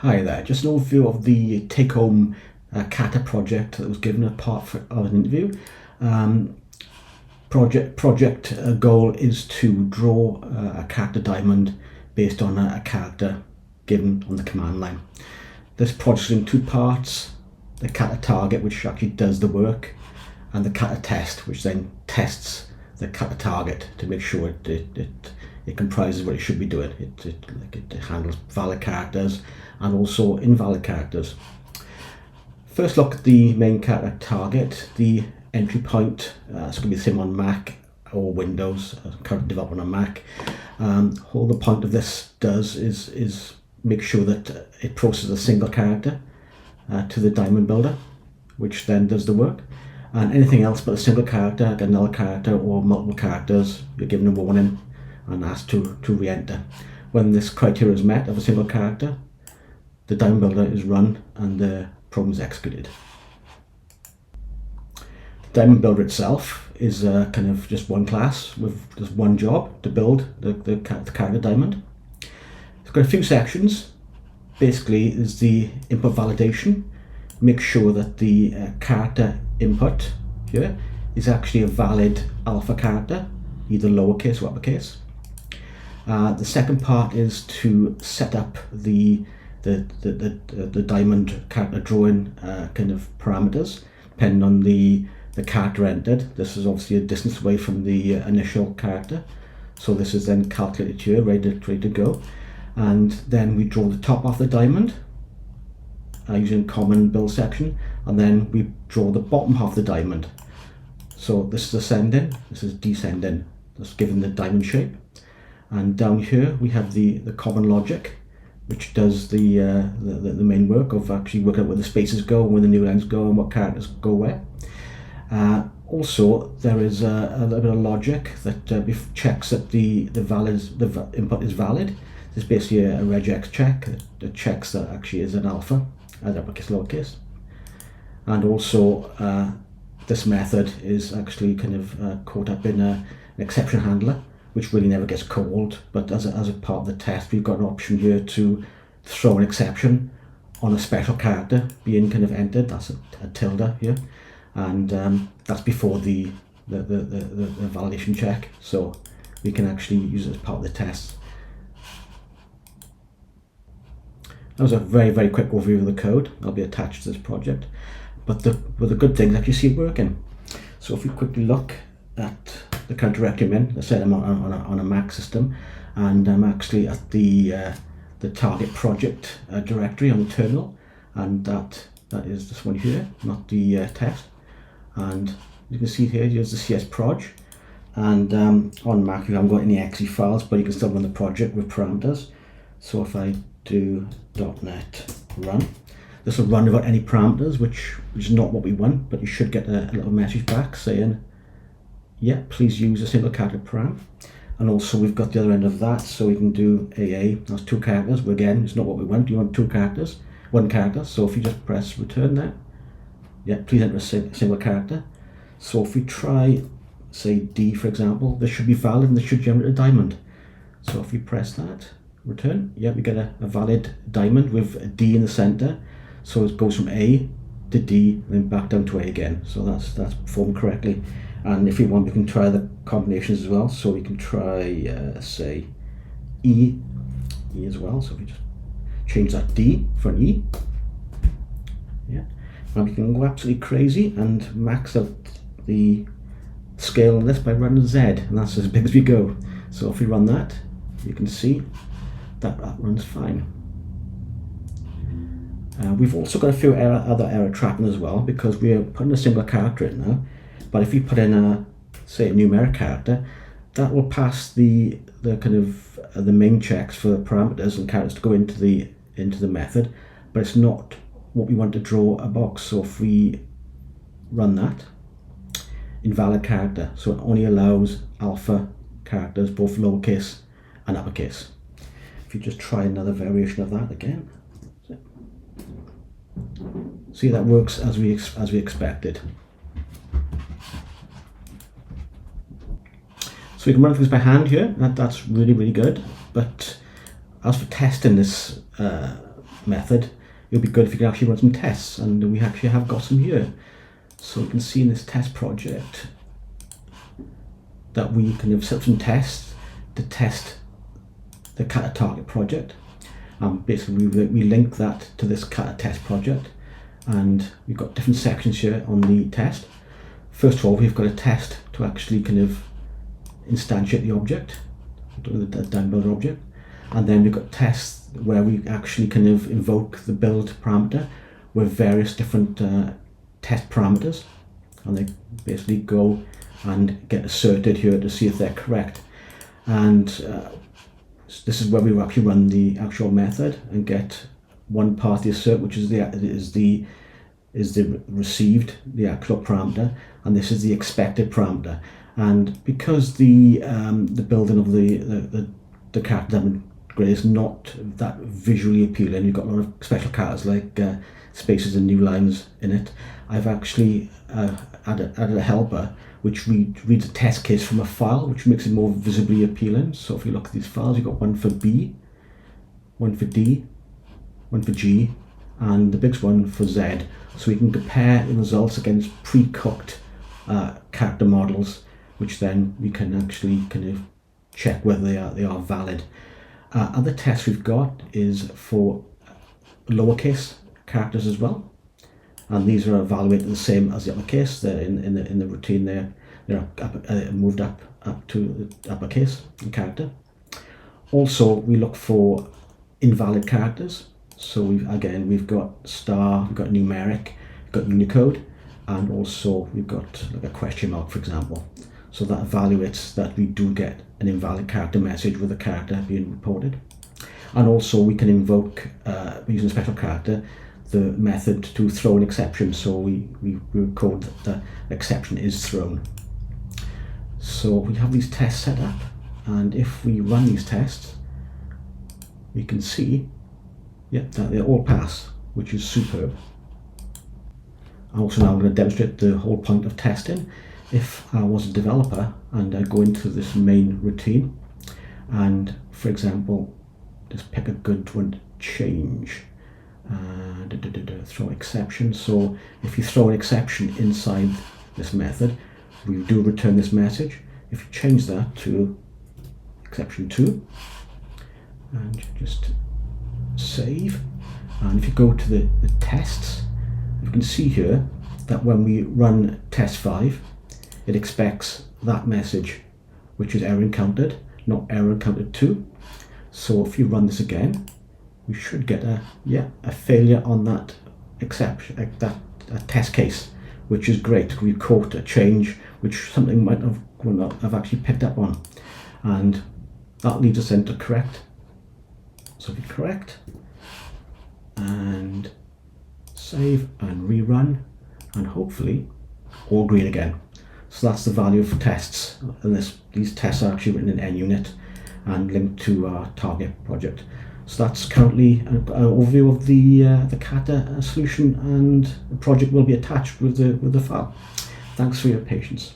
Hi there, just an overview of the take-home Kata project that was given as part of an interview. Project goal is to draw a character diamond based on a character given on the command line. This project is in two parts: the Kata target, which actually does the work, and the Kata test, which then tests the Kata target to make sure it comprises what it should be doing. It handles valid characters and also invalid characters. First look at the main character target. The entry point, it's going to be the same on Mac or Windows. Current development on Mac. All the point of this does is make sure that it processes a single character to the diamond builder, which then does the work. And anything else but a single character, like another character or multiple characters, you're given a warning and asked to re-enter. When this criteria is met of a single character, the diamond builder is run and the program is executed. The diamond builder itself is kind of just one class with just one job to build the character diamond. It's got a few sections. Basically, is the input validation. Make sure that the character input here is actually a valid alpha character, either lowercase or uppercase. The second part is to set up the diamond character drawing kind of parameters depending on the character entered. This is obviously a distance away from the initial character, so this is then calculated here, ready to go. And then we draw the top off the diamond using common build section, and then we draw the bottom half of the diamond. So this is ascending, this is descending. That's given the diamond shape. And down here we have the common logic, which does the main work of actually working out where the spaces go, where the new lines go, and what characters go where. Also, there is a little bit of logic that checks that the input is valid. This is basically a regex check that checks that actually is an alpha, as uppercase, lowercase. And also, this method is actually kind of caught up in an exception handler, which really never gets called, but as a part of the test, we've got an option here to throw an exception on a special character being kind of entered. That's a tilde here, and that's before the validation check, so we can actually use it as part of the test. That was a very quick overview of the code. I'll be attached to this project, but the good thing is actually see it working. So if we quickly look at the current directory I'm in, I said I'm on a Mac system, and I'm actually at the target project directory on the terminal, and that is this one here, not the test. And you can see here, here's the CS proj, and on Mac you haven't got any exe files, but you can still run the project with parameters. So if I do .NET run, this will run without any parameters, which is not what we want, but you should get a little message back saying, yeah, please use a single character param. And also we've got the other end of that, so we can do AA, that's two characters, but again, it's not what we want. You want two characters, one character. So if you just press return there, yeah, please enter a single character. So if we try, say D for example, this should be valid and this should generate a diamond. So if we press that, return, yeah, we get a valid diamond with a D in the center. So it goes from A to D and then back down to A again. So that's performed correctly. And if we want, we can try the combinations as well. So we can try, say, E as well. So if we just change that D for an E, yeah. Now we can go absolutely crazy and max out the scale on this by running Z, and that's as big as we go. So if we run that, you can see that runs fine. We've also got a few other error trapping as well, because we are putting a single character in now. But if you put in say a numeric character, that will pass the kind of the main checks for parameters and characters to go into the method, but it's not what we want to draw a box. So if we run that, invalid character, so it only allows alpha characters, both lowercase and uppercase. If you just try another variation of that again, see, that works as we expected. So we can run things by hand here. That's really good. But as for testing this method, it would be good if you could actually run some tests, and we actually have got some here. So you can see in this test project that we can have set up some tests to test the Kata target project. Basically we link that to this Kata test project, and we've got different sections here on the test. First of all, we've got a test to actually kind of instantiate the object, the downbuilder object, and then we've got tests where we actually kind of invoke the build parameter with various different test parameters, and they basically go and get asserted here to see if they're correct. And this is where we actually run the actual method and get one part of the assert, which is the received, the actual parameter, and this is the expected parameter. And because the building of the character grid is not that visually appealing, you've got a lot of special characters like spaces and new lines in it, I've actually added a helper which reads a test case from a file, which makes it more visibly appealing. So if you look at these files, you've got one for B, one for D, one for G, and the biggest one for Z. So we can compare the results against pre-cooked character models, which then we can actually kind of check whether they are valid. Other tests we've got is for lowercase characters as well, and these are evaluated the same as the uppercase. They're in the routine there. They're moved up to the uppercase character. Also, we look for invalid characters. So we've got star, we've got numeric, we've got Unicode, and also we've got like a question mark, for example. So that evaluates that we do get an invalid character message with a character being reported. And also we can invoke, using a special character, the method to throw an exception. So we record that the exception is thrown. So we have these tests set up, and if we run these tests, we can see that they all pass, which is superb. Also now I'm going to demonstrate the whole point of testing. If I was a developer and I go into this main routine and, for example, just pick a good one to change, throw exception. So if you throw an exception inside this method, we do return this message. If you change that to exception 2 and just save, and if you go to the tests, you can see here that when we run test 5, it expects that message, which is error encountered, not error encountered 2. So if you run this again, we should get a failure on that exception, that test case, which is great. We caught a change which something might not have actually picked up on, and that leads us then to correct. So if we correct and save and rerun, and hopefully all green again. So that's the value of tests, and these tests are actually written in NUnit and linked to our target project. So that's currently an overview of the Kata solution, and the project will be attached with the file. Thanks for your patience.